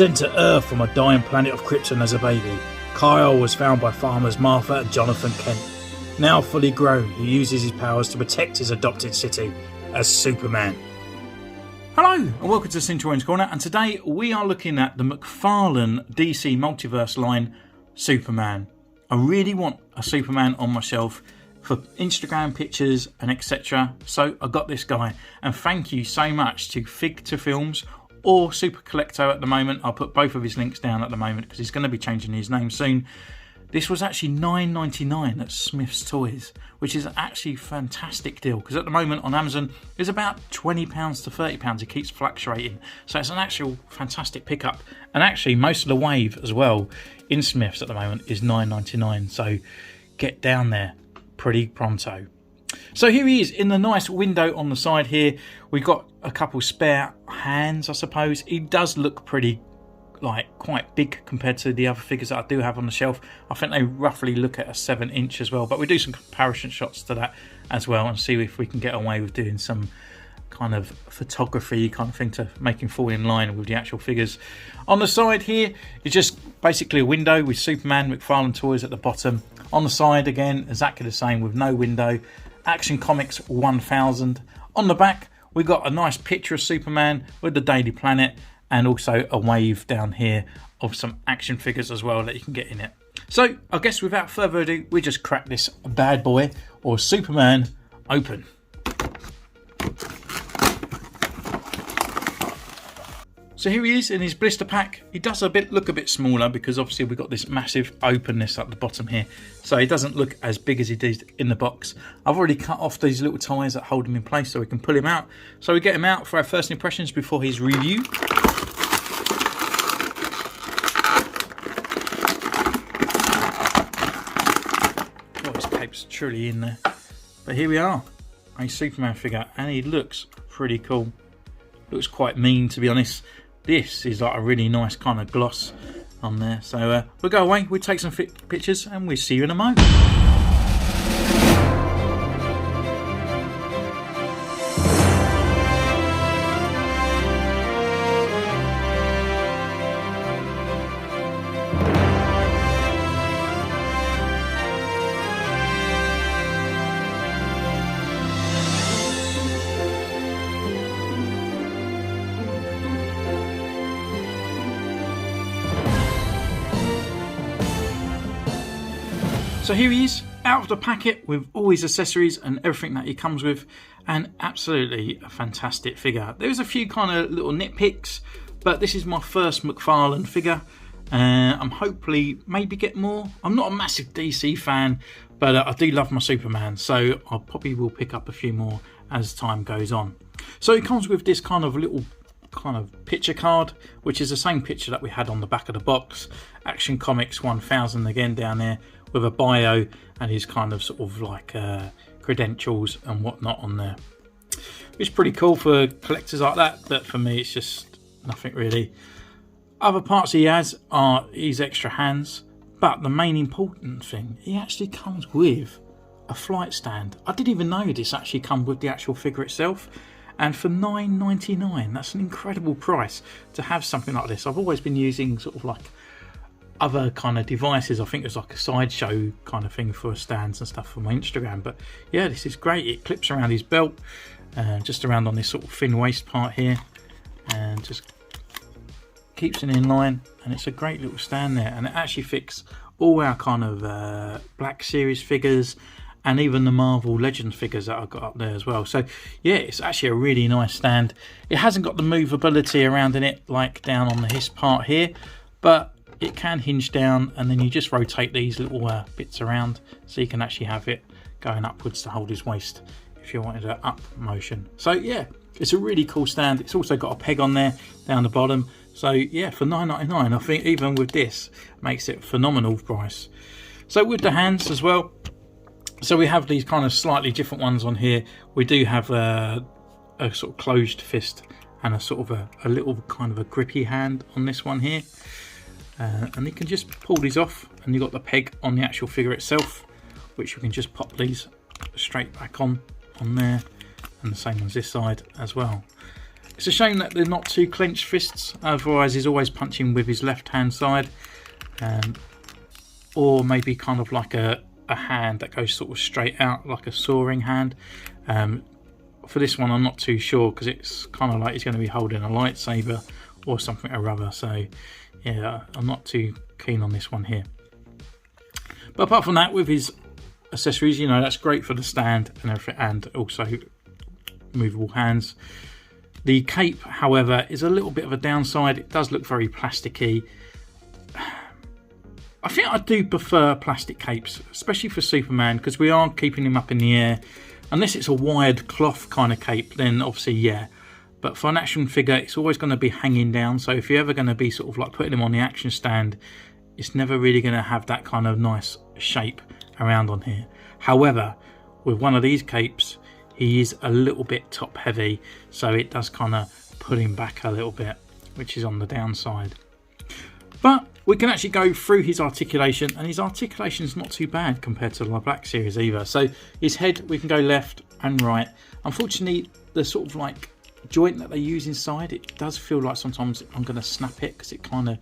Sent to Earth from a dying planet of Krypton as a baby, Kyle was found by farmers Martha and Jonathan Kent. Now fully grown, he uses his powers to protect his adopted city as Superman. Hello and welcome to Centurion's Corner, and today we are looking at the McFarlane DC Multiverse line Superman. I really want a Superman on my shelf for Instagram pictures and etc. So I got this guy, and thank you so much to Fig to Films or Super Collecto at the moment. I'll put both of his links down at the moment because he's going to be changing his name soon. This was actually $9.99 at Smith's Toys, which is actually a fantastic deal because at the moment on Amazon it's about £20 to £30. It keeps fluctuating, so it's an actual fantastic pickup. And actually most of the wave as well in Smith's at the moment is $9.99, so get down there pretty pronto. So here he is in the nice window on the side here. We've got a couple spare hands, I suppose. He does look pretty quite big compared to the other figures that I do have on the shelf. I think they roughly look at a 7-inch as well, but we do some comparison shots to that as well and see if we can get away with doing some kind of photography kind of thing to make him fall in line with the actual figures. On the side here is just basically a window with Superman McFarlane toys at the bottom. On the side again exactly the same with no window. Action Comics 1000. On the back we've got a nice picture of Superman with the Daily Planet, and also a wave down here of some action figures as well that you can get in it. So I guess without further ado, we just crack this bad boy or Superman open. So here he is in his blister pack. He does look a bit smaller because obviously we've got this massive openness at the bottom here. So he doesn't look as big as he did in the box. I've already cut off these little ties that hold him in place so we can pull him out. So we get him out for our first impressions before his review. Oh, his cape's truly in there. But here we are, a Superman figure, and he looks pretty cool. Looks quite mean, to be honest. This is like a really nice kind of gloss on there. So we'll go away, we'll take some pictures, and we'll see you in a moment. So here he is, out of the packet with all his accessories and everything that he comes with, and absolutely a fantastic figure. There's a few kind of little nitpicks, but this is my first McFarlane figure. I'm hopefully maybe get more. I'm not a massive DC fan, but I do love my Superman, so I probably will pick up a few more as time goes on. So it comes with this kind of little picture card, which is the same picture that we had on the back of the box. Action Comics 1000 again down there, with a bio and his kind of sort of like credentials and whatnot on there. It's pretty cool for collectors like that, but for me it's just nothing really. Other parts he has are his extra hands, but the main important thing, he actually comes with a flight stand. I didn't even know this actually comes with the actual figure itself, and for $9.99, that's an incredible price to have something like this. I've always been using sort of like other kind of devices. I think it's like a sideshow kind of thing for stands and stuff for my Instagram, but yeah, this is great. It clips around his belt, just around on this sort of thin waist part here, and just keeps it in line, and it's a great little stand there, and it actually fits all our kind of Black Series figures and even the Marvel Legends figures that I've got up there as well. So yeah, it's actually a really nice stand. It hasn't got the movability around in it like down on the his part here, but it can hinge down, and then you just rotate these little bits around so you can actually have it going upwards to hold his waist if you wanted an up motion. So yeah, it's a really cool stand. It's also got a peg on there down the bottom. So yeah, for $9.99, I think even with this makes it a phenomenal price. So with the hands as well, so we have these kind of slightly different ones on here. We do have a sort of closed fist and a sort of a little kind of a grippy hand on this one here. And you can just pull these off, and you've got the peg on the actual figure itself, which you can just pop these straight back on there, and the same on this side as well. It's a shame that they're not two clenched fists, otherwise he's always punching with his left hand side, or maybe kind of like a hand that goes sort of straight out, like a sawing hand. For this one I'm not too sure, because it's kind of like he's going to be holding a lightsaber or something or other, so yeah, I'm not too keen on this one here. But apart from that, with his accessories, you know, that's great for the stand and everything, and also movable hands. The cape, however, is a little bit of a downside. It does look very plasticky. I think I do prefer plastic capes, especially for Superman, because we are keeping him up in the air. Unless it's a wired cloth kind of cape, then obviously yeah. But for an action figure, it's always going to be hanging down. So if you're ever going to be sort of like putting him on the action stand, it's never really going to have that kind of nice shape around on here. However, with one of these capes, he is a little bit top heavy, so it does kind of pull him back a little bit, which is on the downside. But we can actually go through his articulation, and his articulation is not too bad compared to the Black Series either. So his head, we can go left and right. Unfortunately, the sort of like joint that they use inside, it does feel like sometimes I'm going to snap it, because it kind of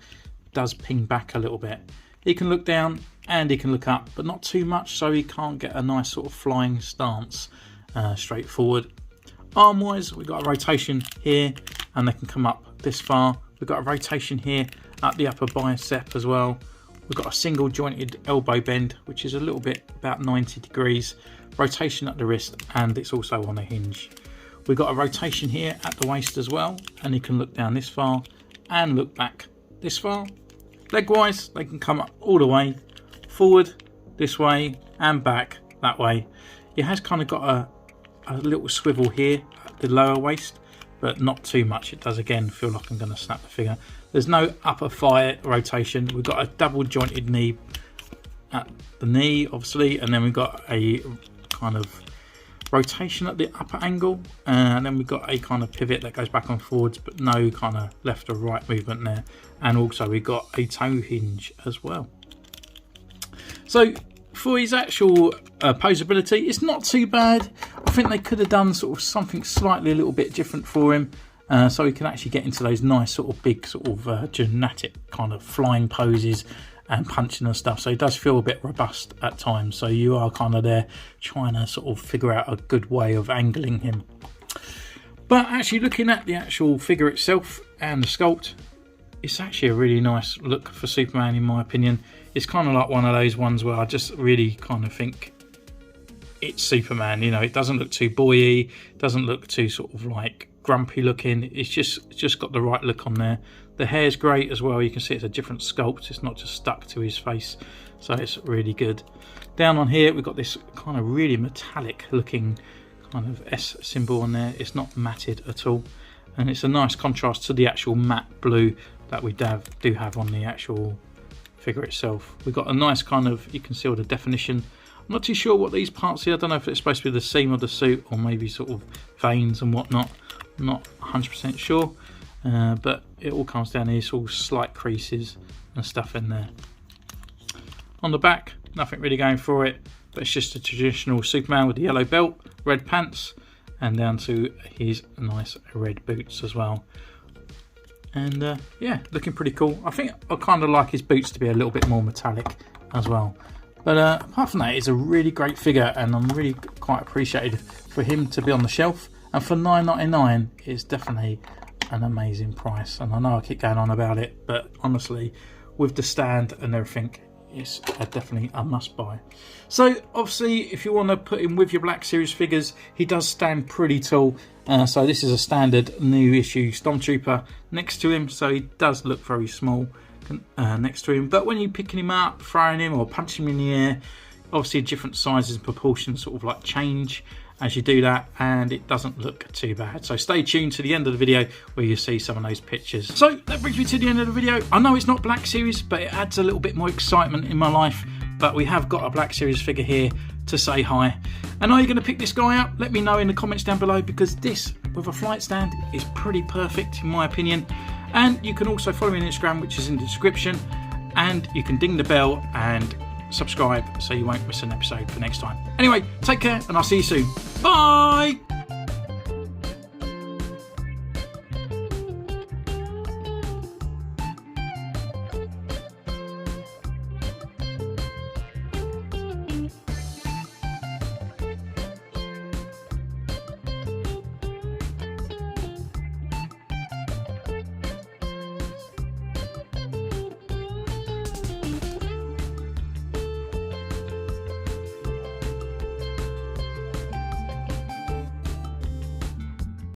does ping back a little bit. He can look down and he can look up, but not too much, so he can't get a nice sort of flying stance straight forward. Arm wise, we've got a rotation here, and they can come up this far. We've got a rotation here at the upper bicep as well. We've got a single jointed elbow bend, which is a little bit about 90 degrees. Rotation at the wrist, and it's also on a hinge. We've got a rotation here at the waist as well, and you can look down this far and look back this far. Leg wise, they can come up all the way, forward this way and back that way. It has kind of got a little swivel here at the lower waist, but not too much. It does again feel like I'm going to snap the figure. There's no upper thigh rotation. We've got a double jointed knee at the knee, obviously, and then we've got a kind of rotation at the upper angle, and then we've got a kind of pivot that goes back and forwards, but no kind of left or right movement there. And also we've got a toe hinge as well. So for his actual posability, it's not too bad. I think they could have done sort of something slightly a little bit different for him, so he can actually get into those nice sort of big sort of gymnastic kind of flying poses and punching and stuff. So he does feel a bit robust at times, so you are kind of there trying to sort of figure out a good way of angling him. But actually looking at the actual figure itself and the sculpt, it's actually a really nice look for Superman, in my opinion. It's kind of like one of those ones where I just really kind of think it's Superman. You know, it doesn't look too boy-y, doesn't look too sort of like grumpy looking. It's just got the right look on there. The hair's great as well. You can see it's a different sculpt. It's not just stuck to his face, so it's really good. Down on here, we've got this kind of really metallic looking kind of S symbol on there. It's not matted at all, and it's a nice contrast to the actual matte blue that we do have on the actual figure itself. We've got a nice kind of, you can see all the definition. I'm not too sure what these parts here, I don't know if it's supposed to be the seam of the suit or maybe sort of veins and whatnot. I'm not 100% sure, but it all comes down here. It's all slight creases and stuff in there. On the back, nothing really going for it, but it's just a traditional Superman with the yellow belt, red pants, and down to his nice red boots as well. And yeah, looking pretty cool. I think I kind of like his boots to be a little bit more metallic as well. But apart from that, it's a really great figure, and I'm really quite appreciated for him to be on the shelf. And for $9.99, it's definitely an amazing price. And I know I keep going on about it, but honestly, with the stand and everything, it's definitely a must buy. So obviously, if you want to put him with your Black Series figures, he does stand pretty tall. So this is a standard new issue Stormtrooper next to him, so he does look very small next to him. But when you're picking him up, throwing him or punching him in the air, obviously different sizes and proportions sort of like change as you do that, and it doesn't look too bad. So stay tuned to the end of the video where you see some of those pictures. So that brings me to the end of the video. I know it's not Black Series, but it adds a little bit more excitement in my life. But we have got a Black Series figure here to say hi. And are you going to pick this guy up? Let me know in the comments down below, because this with a flight stand is pretty perfect in my opinion. And you can also follow me on Instagram, which is in the description, and you can ding the bell and subscribe so you won't miss an episode for next time. Anyway, take care and I'll see you soon. Bye!